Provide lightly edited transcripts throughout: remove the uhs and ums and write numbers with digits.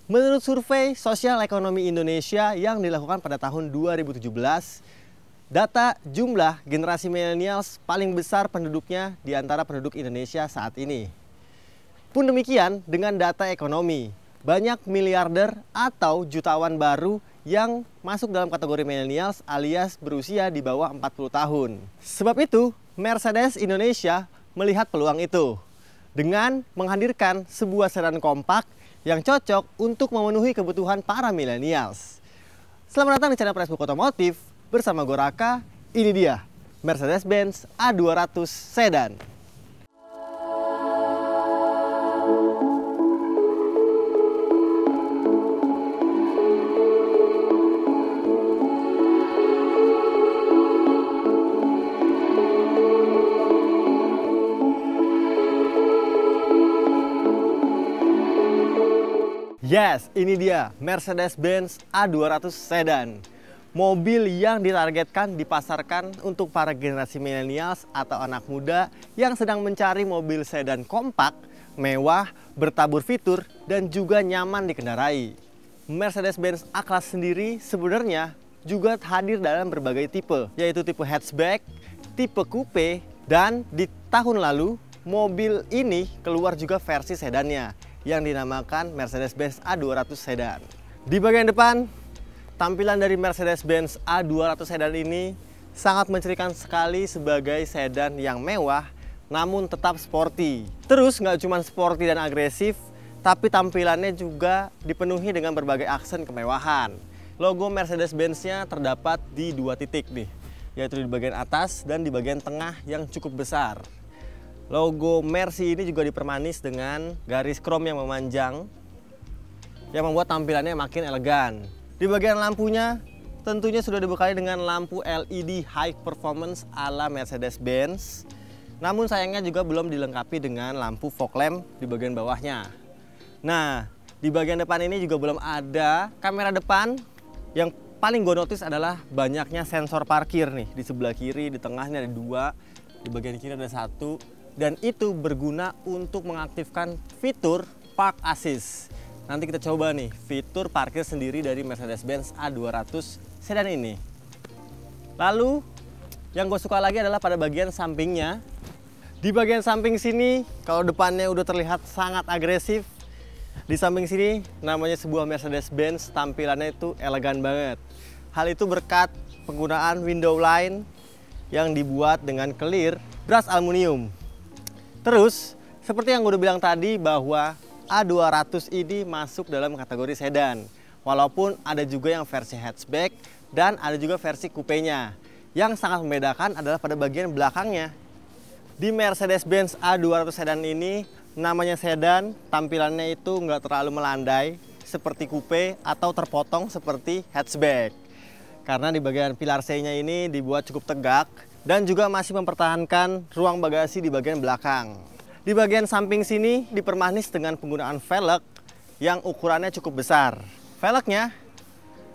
Menurut survei Sosial Ekonomi Indonesia yang dilakukan pada tahun 2017, data jumlah generasi millennials paling besar penduduknya di antara penduduk Indonesia saat ini. Pun demikian dengan data ekonomi, banyak miliarder atau jutawan baru yang masuk dalam kategori millennials alias berusia di bawah 40 tahun. Sebab itu, Mercedes Indonesia melihat peluang itu dengan menghadirkan sebuah sedan kompak yang cocok untuk memenuhi kebutuhan para millennials. Selamat datang di channel Pressbook Otomotif bersama gue Raka. Ini dia Mercedes-Benz A200 Sedan. Yes, ini dia Mercedes-Benz A200 Sedan. Mobil yang ditargetkan dipasarkan untuk para generasi millennials atau anak muda yang sedang mencari mobil sedan kompak, mewah, bertabur fitur, dan juga nyaman dikendarai. Mercedes-Benz A-Class sendiri sebenarnya juga hadir dalam berbagai tipe, yaitu tipe hatchback, tipe coupe, dan di tahun lalu mobil ini keluar juga versi sedannya yang dinamakan Mercedes-Benz A200 Sedan. Di bagian depan, tampilan dari Mercedes-Benz A200 Sedan ini sangat mencirikan sekali sebagai sedan yang mewah namun tetap sporty. Terus nggak cuma sporty dan agresif, tapi tampilannya juga dipenuhi dengan berbagai aksen kemewahan. Logo Mercedes-Benz-nya terdapat di dua titik nih, yaitu di bagian atas dan di bagian tengah yang cukup besar. Logo Mercy ini juga dipermanis dengan garis krom yang memanjang yang membuat tampilannya makin elegan. Di bagian lampunya tentunya sudah dibekali dengan lampu LED high performance ala Mercedes-Benz. Namun sayangnya juga belum dilengkapi dengan lampu fog lamp di bagian bawahnya. Nah, di bagian depan ini juga belum ada kamera depan. Yang paling gue notice adalah banyaknya sensor parkir nih. Di sebelah kiri, di tengahnya ada dua, di bagian kiri ada satu. Dan itu berguna untuk mengaktifkan fitur Park Assist. Nanti kita coba nih fitur parkir sendiri dari Mercedes-Benz A200 Sedan ini. Lalu yang gue suka lagi adalah pada bagian sampingnya. Di bagian samping sini, kalau depannya udah terlihat sangat agresif, di samping sini namanya sebuah Mercedes-Benz, tampilannya itu elegan banget. Hal itu berkat penggunaan window line yang dibuat dengan clear brush aluminium. Terus, seperti yang gue udah bilang tadi bahwa A200 ini masuk dalam kategori sedan. Walaupun ada juga yang versi hatchback dan ada juga versi coupe-nya. Yang sangat membedakan adalah pada bagian belakangnya. Di Mercedes-Benz A200 Sedan ini, namanya sedan, tampilannya itu nggak terlalu melandai seperti coupe atau terpotong seperti hatchback. Karena di bagian pilar C-nya ini dibuat cukup tegak dan juga masih mempertahankan ruang bagasi di bagian belakang. Di bagian samping sini dipermanis dengan penggunaan velg yang ukurannya cukup besar. Velgnya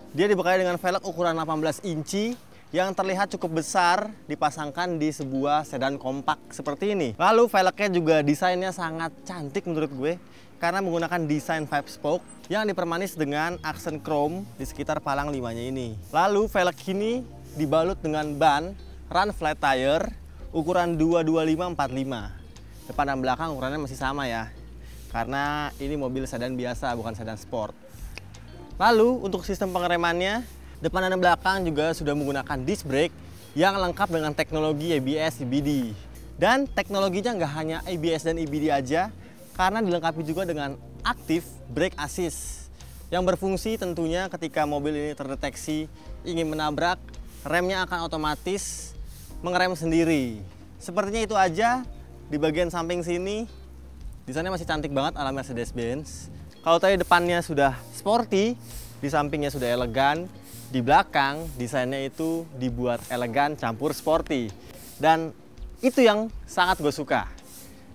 dia dibekali dengan velg ukuran 18 inci yang terlihat cukup besar dipasangkan di sebuah sedan kompak seperti ini. Lalu velgnya juga desainnya sangat cantik menurut gue karena menggunakan desain 5 spoke yang dipermanis dengan aksen chrome di sekitar palang limanya ini. Lalu velg ini dibalut dengan ban run flat tire ukuran 225/45. Depan dan belakang ukurannya masih sama ya. Karena ini mobil sedan biasa, bukan sedan sport. Lalu untuk sistem pengeremannya, depan dan belakang juga sudah menggunakan disc brake yang lengkap dengan teknologi ABS EBD. Dan teknologinya nggak hanya ABS dan EBD aja, karena dilengkapi juga dengan active brake assist yang berfungsi tentunya ketika mobil ini terdeteksi ingin menabrak, remnya akan otomatis mengerem sendiri. Sepertinya itu aja. Di bagian samping sini desainnya masih cantik banget ala Mercedes-Benz. Kalau tadi depannya sudah sporty, di sampingnya sudah elegan, di belakang desainnya itu dibuat elegan campur sporty. Dan itu yang sangat gue suka.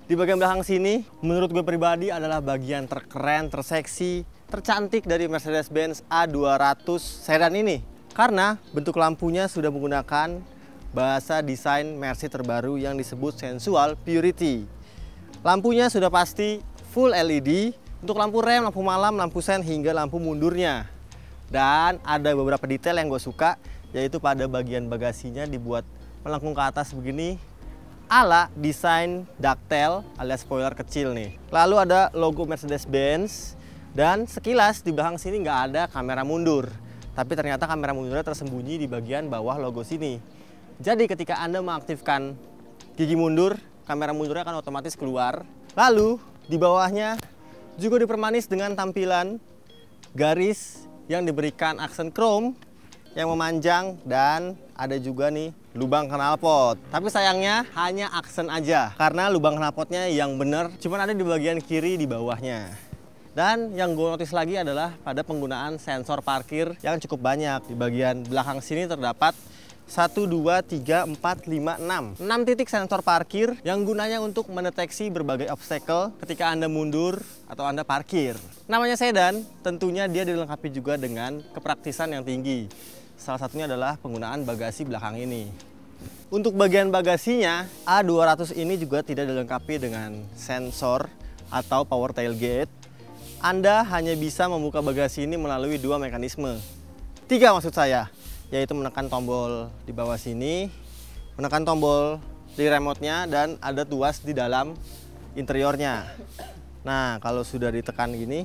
Di bagian belakang sini menurut gue pribadi adalah bagian terkeren, terseksi, tercantik dari Mercedes-Benz A200 Sedan ini. Karena bentuk lampunya sudah menggunakan bahasa desain Mercy terbaru yang disebut Sensual Purity. Lampunya sudah pasti full LED Untuk lampu rem, lampu malam, lampu sen, hingga lampu mundurnya. Dan ada beberapa detail yang gue suka, yaitu pada bagian bagasinya dibuat melengkung ke atas begini, ala desain ducktail alias spoiler kecil nih. Lalu ada logo Mercedes-Benz, dan sekilas di belakang sini nggak ada kamera mundur. Tapi ternyata kamera mundurnya tersembunyi di bagian bawah logo sini. Jadi ketika Anda mengaktifkan gigi mundur, kamera mundurnya akan otomatis keluar. Lalu di bawahnya juga dipermanis dengan tampilan garis yang diberikan aksen chrome yang memanjang, dan ada juga nih lubang knalpot. Tapi sayangnya hanya aksen aja, karena lubang knalpotnya yang bener cuma ada di bagian kiri di bawahnya. Dan yang gue notice lagi adalah pada penggunaan sensor parkir yang cukup banyak. Di bagian belakang sini terdapat 1, 2, 3, 4, 5, 6 titik sensor parkir yang gunanya untuk mendeteksi berbagai obstacle ketika Anda mundur atau Anda parkir. Namanya sedan, tentunya dia dilengkapi juga dengan kepraktisan yang tinggi. Salah satunya adalah penggunaan bagasi belakang ini. Untuk bagian bagasinya, A200 ini juga tidak dilengkapi dengan sensor atau power tailgate. Anda hanya bisa membuka bagasi ini melalui 2 mekanisme. 3 maksud saya, yaitu menekan tombol di bawah sini, menekan tombol di remote-nya, dan ada tuas di dalam interiornya. Nah, kalau sudah ditekan gini,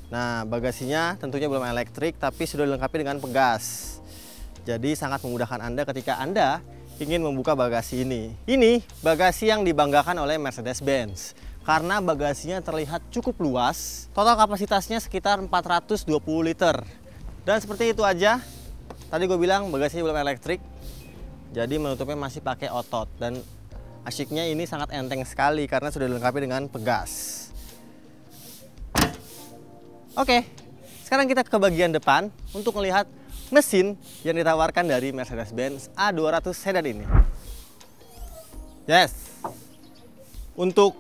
nah bagasinya tentunya belum elektrik, tapi sudah dilengkapi dengan pegas. Jadi sangat memudahkan Anda ketika Anda ingin membuka bagasi ini. Ini bagasi yang dibanggakan oleh Mercedes-Benz, karena bagasinya terlihat cukup luas. Total kapasitasnya sekitar 420 liter. Dan seperti itu aja. Tadi gue bilang bagasinya belum elektrik, jadi menutupnya masih pakai otot. Dan asyiknya ini sangat enteng sekali karena sudah dilengkapi dengan pegas. Oke, sekarang kita ke bagian depan untuk melihat mesin yang ditawarkan dari Mercedes-Benz A200 sedan ini. Yes, untuk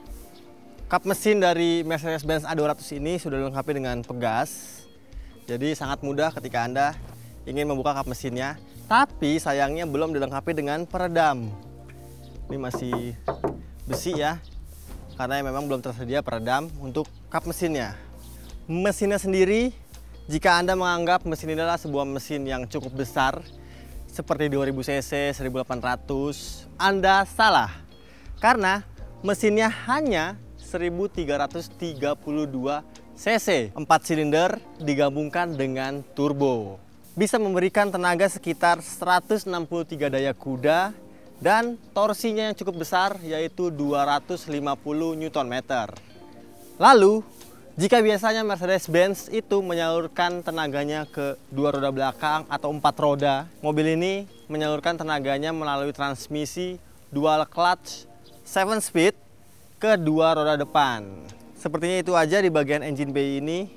kap mesin dari Mercedes-Benz A200 ini sudah dilengkapi dengan pegas. Jadi sangat mudah ketika Anda ingin membuka kap mesinnya. Tapi sayangnya belum dilengkapi dengan peredam. Ini masih besi ya, karena memang belum tersedia peredam untuk kap mesinnya. Mesinnya sendiri, jika Anda menganggap mesin ini adalah sebuah mesin yang cukup besar, seperti 2000 cc, 1800, Anda salah. Karena mesinnya hanya 1332 cc, 4 silinder digabungkan dengan turbo. Bisa memberikan tenaga sekitar 163 daya kuda dan torsinya yang cukup besar, yaitu 250 Nm. Lalu, jika biasanya Mercedes-Benz itu menyalurkan tenaganya ke 2 roda belakang atau 4 roda, mobil ini menyalurkan tenaganya melalui transmisi dual clutch 7 speed ke 2 roda depan. Sepertinya itu aja di bagian engine bay ini.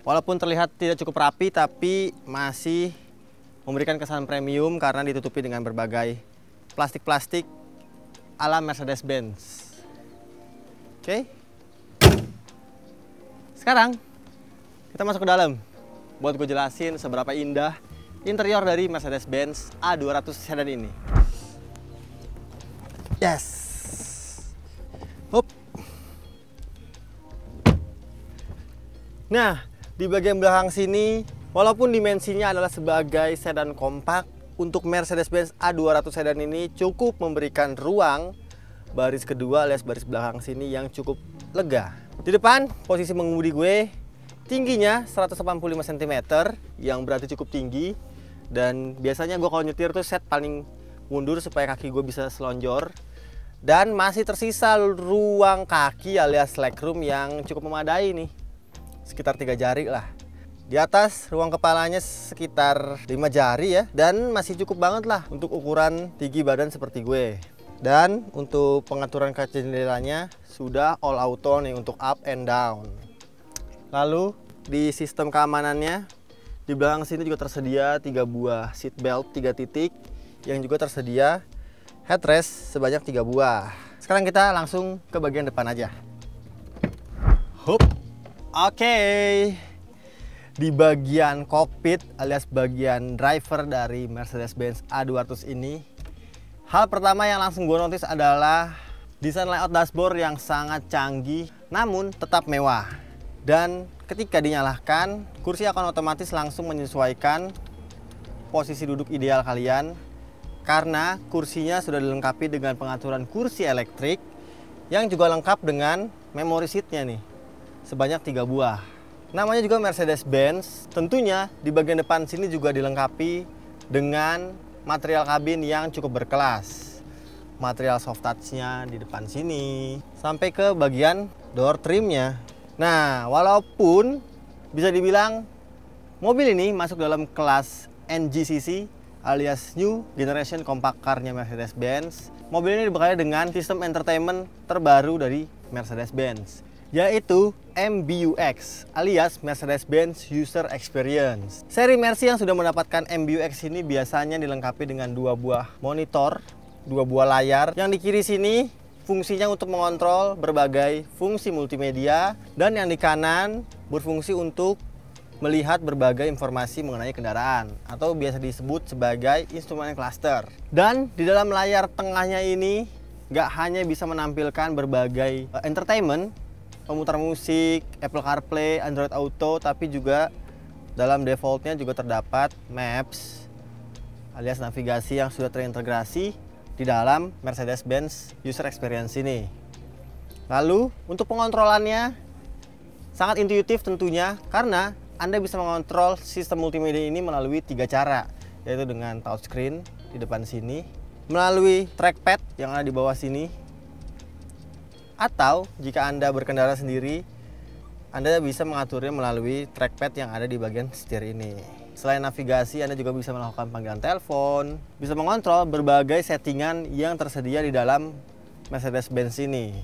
Walaupun terlihat tidak cukup rapi, tapi masih memberikan kesan premium karena ditutupi dengan berbagai plastik-plastik ala Mercedes-Benz. Oke. Sekarang kita masuk ke dalam buat gue jelasin seberapa indah interior dari Mercedes-Benz A200 sedan ini. Yes. Hup. Nah, di bagian belakang sini, walaupun dimensinya adalah sebagai sedan kompak, untuk Mercedes-Benz A200 sedan ini cukup memberikan ruang baris kedua alias baris belakang sini yang cukup lega. Di depan, posisi mengemudi gue tingginya 185 cm, yang berarti cukup tinggi. Dan biasanya gue kalau nyetir tuh set paling mundur supaya kaki gue bisa selonjor. Dan masih tersisa ruang kaki alias legroom yang cukup memadai nih, sekitar 3 jari lah. Di atas ruang kepalanya sekitar 5 jari ya, dan masih cukup banget lah untuk ukuran tinggi badan seperti gue. Dan untuk pengaturan kaca jendelanya sudah all auto nih untuk up and down. Lalu di sistem keamanannya, di belakang sini juga tersedia 3 buah seat belt 3 titik, yang juga tersedia headrest sebanyak 3 buah. Sekarang kita langsung ke bagian depan aja. Hup. Oke. Di bagian kokpit alias bagian driver dari Mercedes-Benz A200 ini, hal pertama yang langsung gue notice adalah desain layout dashboard yang sangat canggih. namun tetap mewah. Dan ketika dinyalakan, kursi akan otomatis langsung menyesuaikan posisi duduk ideal kalian, karena kursinya sudah dilengkapi dengan pengaturan kursi elektrik yang juga lengkap dengan memory seatnya nih, sebanyak 3 buah. Namanya juga Mercedes-Benz. Tentunya di bagian depan sini juga dilengkapi dengan material kabin yang cukup berkelas. Material soft touch-nya di depan sini sampai ke bagian door trimnya. Nah, walaupun bisa dibilang mobil ini masuk dalam kelas NGCC alias New Generation Compact Car-nya Mercedes-Benz, mobil ini dibekali dengan sistem entertainment terbaru dari Mercedes-Benz, yaitu MBUX alias Mercedes-Benz User Experience. Seri Mercy yang sudah mendapatkan MBUX ini biasanya dilengkapi dengan 2 buah monitor, 2 buah layar. Yang di kiri sini fungsinya untuk mengontrol berbagai fungsi multimedia, dan yang di kanan berfungsi untuk melihat berbagai informasi mengenai kendaraan atau biasa disebut sebagai instrumen cluster. Dan di dalam layar tengahnya ini nggak hanya bisa menampilkan berbagai entertainment, pemutar musik, Apple CarPlay, Android Auto, tapi juga dalam defaultnya juga terdapat Maps alias navigasi yang sudah terintegrasi di dalam Mercedes-Benz User Experience ini. Lalu untuk pengontrolannya sangat intuitif tentunya, karena Anda bisa mengontrol sistem multimedia ini melalui 3 cara, yaitu dengan touchscreen di depan sini, melalui trackpad yang ada di bawah sini, atau jika Anda berkendara sendiri, Anda bisa mengaturnya melalui trackpad yang ada di bagian setir ini. Selain navigasi, Anda juga bisa melakukan panggilan telepon, bisa mengontrol berbagai settingan yang tersedia di dalam Mercedes-Benz ini.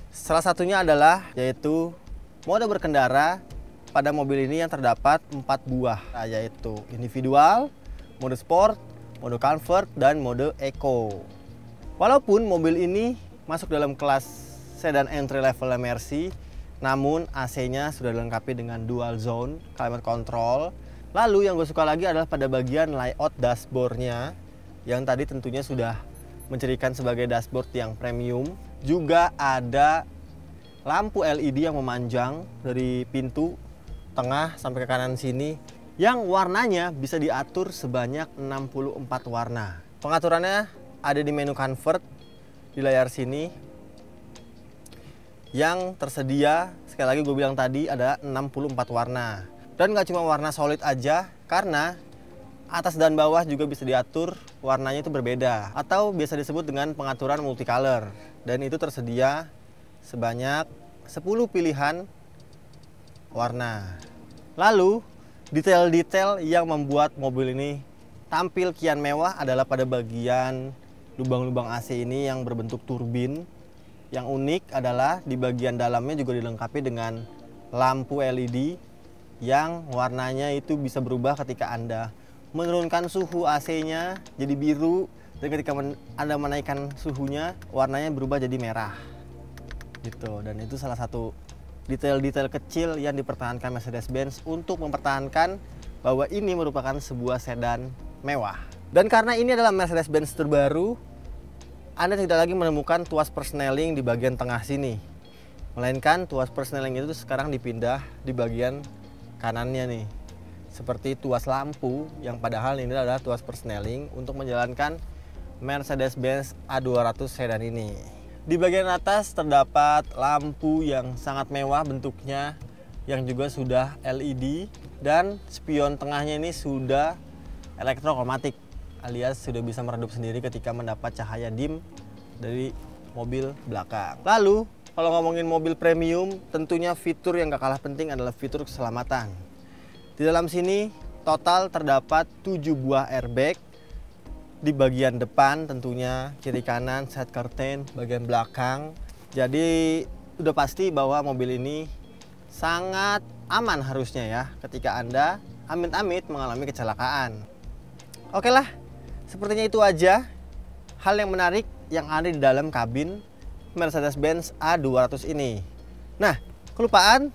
Salah satunya adalah yaitu mode berkendara. Pada mobil ini yang terdapat 4 buah, yaitu individual, mode sport, mode comfort, dan mode eco. Walaupun mobil ini masuk dalam kelas sedan entry level Mercy, namun AC-nya sudah dilengkapi dengan dual zone climate control. Lalu yang gue suka lagi adalah pada bagian layout dashboardnya, yang tadi tentunya sudah mencirikan sebagai dashboard yang premium. Juga ada lampu LED yang memanjang dari pintu tengah sampai ke kanan sini, yang warnanya bisa diatur sebanyak 64 warna. Pengaturannya ada di menu convert di layar sini, yang tersedia, sekali lagi gue bilang tadi, ada 64 warna. Dan nggak cuma warna solid aja, karena atas dan bawah juga bisa diatur warnanya itu berbeda, atau biasa disebut dengan pengaturan multicolor. Dan itu tersedia sebanyak 10 pilihan warna. Lalu detail-detail yang membuat mobil ini tampil kian mewah adalah pada bagian lubang-lubang AC ini yang berbentuk turbin. Yang unik adalah di bagian dalamnya juga dilengkapi dengan lampu LED yang warnanya itu bisa berubah ketika Anda menurunkan suhu AC-nya jadi biru, dan ketika Anda menaikkan suhunya warnanya berubah jadi merah gitu. Dan itu salah satu detail-detail kecil yang dipertahankan Mercedes-Benz untuk mempertahankan bahwa ini merupakan sebuah sedan mewah. Dan karena ini adalah Mercedes-Benz terbaru, Anda tidak lagi menemukan tuas persneling di bagian tengah sini, melainkan tuas persneling itu sekarang dipindah di bagian kanannya nih, seperti tuas lampu, yang padahal ini adalah tuas persneling untuk menjalankan Mercedes-Benz A200 sedan ini. Di bagian atas terdapat lampu yang sangat mewah bentuknya, yang juga sudah LED, dan spion tengahnya ini sudah elektrokromatik alias sudah bisa meredup sendiri ketika mendapat cahaya dim dari mobil belakang. Lalu kalau ngomongin mobil premium, tentunya fitur yang gak kalah penting adalah fitur keselamatan. Di dalam sini total terdapat 7 buah airbag. Di bagian depan tentunya, kiri kanan, side curtain, bagian belakang. Jadi udah pasti bahwa mobil ini sangat aman harusnya ya ketika Anda amit-amit mengalami kecelakaan. Oke lah, sepertinya itu aja hal yang menarik yang ada di dalam kabin Mercedes-Benz A200 ini. Nah, kelupaan,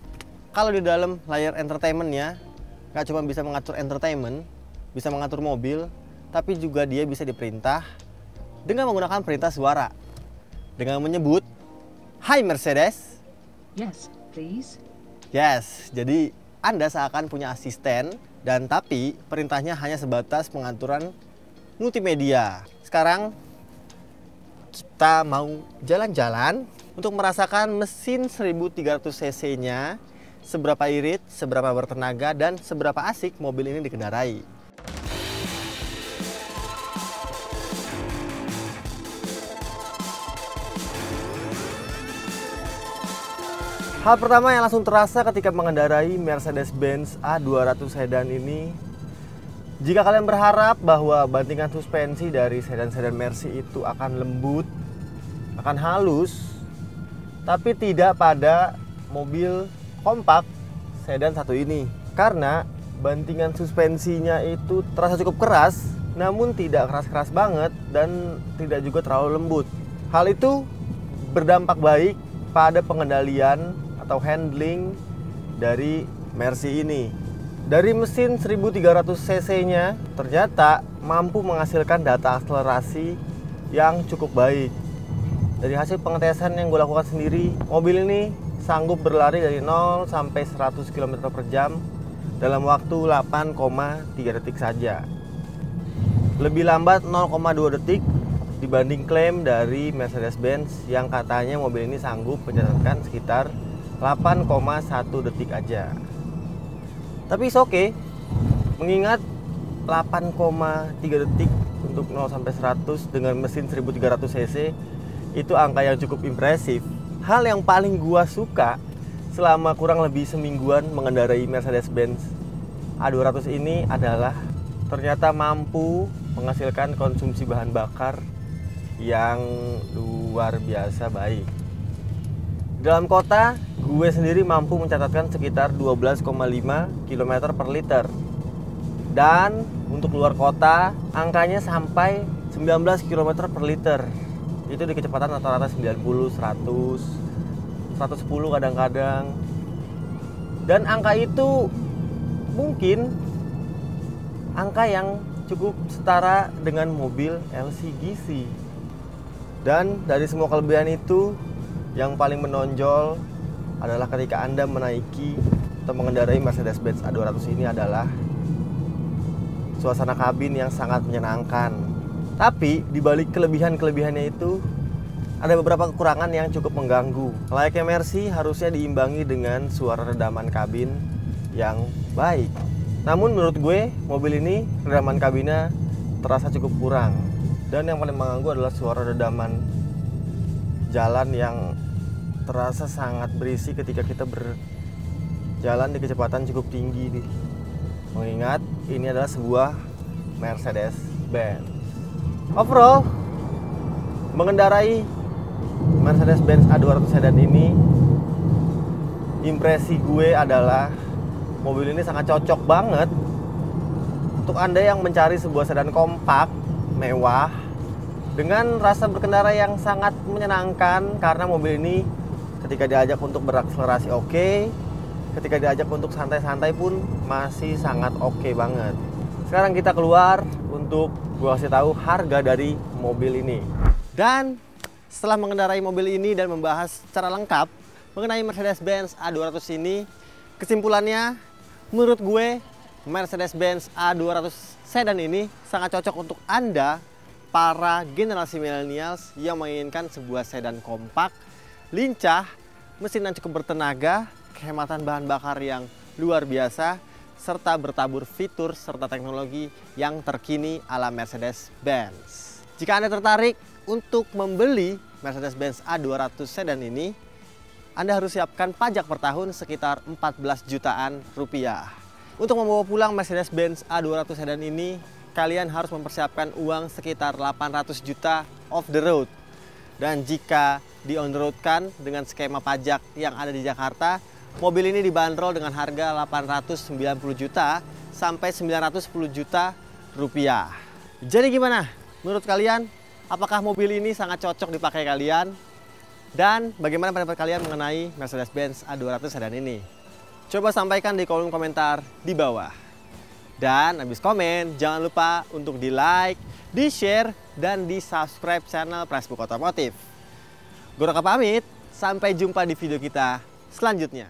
kalau di dalam layar entertainmentnya nggak cuma bisa mengatur entertainment, bisa mengatur mobil, tapi juga dia bisa diperintah dengan menggunakan perintah suara. Dengan menyebut, "Hai Mercedes, Yes, please. Yes, jadi Anda seakan punya asisten dan tapi perintahnya hanya sebatas pengaturan multimedia. Sekarang kita mau jalan-jalan untuk merasakan mesin 1300 cc-nya, seberapa irit, seberapa bertenaga, dan seberapa asik mobil ini dikendarai. Hal pertama yang langsung terasa ketika mengendarai Mercedes-Benz A200 sedan ini, jika kalian berharap bahwa bantingan suspensi dari sedan-sedan Mercy itu akan lembut, akan halus, tapi tidak pada mobil kompak sedan satu ini. Karena bantingan suspensinya itu terasa cukup keras, namun tidak keras-keras banget dan tidak juga terlalu lembut. Hal itu berdampak baik pada pengendalian atau handling dari Mercy ini. Dari mesin 1300 cc-nya ternyata mampu menghasilkan data akselerasi yang cukup baik. Dari hasil pengetesan yang gue lakukan sendiri, mobil ini sanggup berlari dari 0 sampai 100 km per jam dalam waktu 8,3 detik saja. Lebih lambat 0,2 detik dibanding klaim dari Mercedes-Benz yang katanya mobil ini sanggup mencatatkan sekitar 8,1 detik aja. Tapi it's okay, mengingat 8,3 detik untuk 0 sampai 100 dengan mesin 1300 cc itu angka yang cukup impresif. Hal yang paling gua suka selama kurang lebih semingguan mengendarai Mercedes-Benz A200 ini adalah ternyata mampu menghasilkan konsumsi bahan bakar yang luar biasa baik. Dalam kota, gue sendiri mampu mencatatkan sekitar 12,5 km per liter. Dan untuk luar kota, angkanya sampai 19 km per liter. Itu di kecepatan rata-rata 90, 100, 110 kadang-kadang. Dan angka itu mungkin angka yang cukup setara dengan mobil LCGC. Dan dari semua kelebihan itu, yang paling menonjol adalah ketika Anda menaiki atau mengendarai Mercedes-Benz A200 ini adalah suasana kabin yang sangat menyenangkan. Tapi di balik kelebihan-kelebihannya itu ada beberapa kekurangan yang cukup mengganggu. Layaknya Mercy harusnya diimbangi dengan suara redaman kabin yang baik. Namun menurut gue mobil ini redaman kabinnya terasa cukup kurang. Dan yang paling mengganggu adalah suara redaman jalan yang terasa sangat berisi ketika kita berjalan di kecepatan cukup tinggi nih. Mengingat ini adalah sebuah Mercedes-Benz. Overall, mengendarai Mercedes-Benz A200 sedan ini, impresi gue adalah mobil ini sangat cocok banget untuk Anda yang mencari sebuah sedan kompak, mewah, dengan rasa berkendara yang sangat menyenangkan. Karena mobil ini ketika diajak untuk berakselerasi oke, ketika diajak untuk santai-santai pun masih sangat oke banget. Sekarang kita keluar untuk gua kasih tahu harga dari mobil ini. Dan setelah mengendarai mobil ini dan membahas secara lengkap mengenai Mercedes-Benz A200 ini, kesimpulannya menurut gue Mercedes-Benz A200 sedan ini sangat cocok untuk Anda para generasi millennials yang menginginkan sebuah sedan kompak, lincah, mesin yang cukup bertenaga, kehematan bahan bakar yang luar biasa, serta bertabur fitur serta teknologi yang terkini ala Mercedes-Benz. Jika Anda tertarik untuk membeli Mercedes-Benz A200 sedan ini, Anda harus siapkan pajak per tahun sekitar 14 jutaan rupiah. Untuk membawa pulang Mercedes-Benz A200 sedan ini, kalian harus mempersiapkan uang sekitar 800 juta off the road. Dan jika di on the road kan dengan skema pajak yang ada di Jakarta, mobil ini dibanderol dengan harga 890 juta sampai 910 juta rupiah. Jadi gimana menurut kalian? Apakah mobil ini sangat cocok dipakai kalian? Dan bagaimana pendapat kalian mengenai Mercedes-Benz A200 sedan ini? Coba sampaikan di kolom komentar di bawah. Dan habis komen, jangan lupa untuk di like, di share, dan di subscribe channel Pressbook Otomotif. Gue Raka pamit, sampai jumpa di video kita selanjutnya.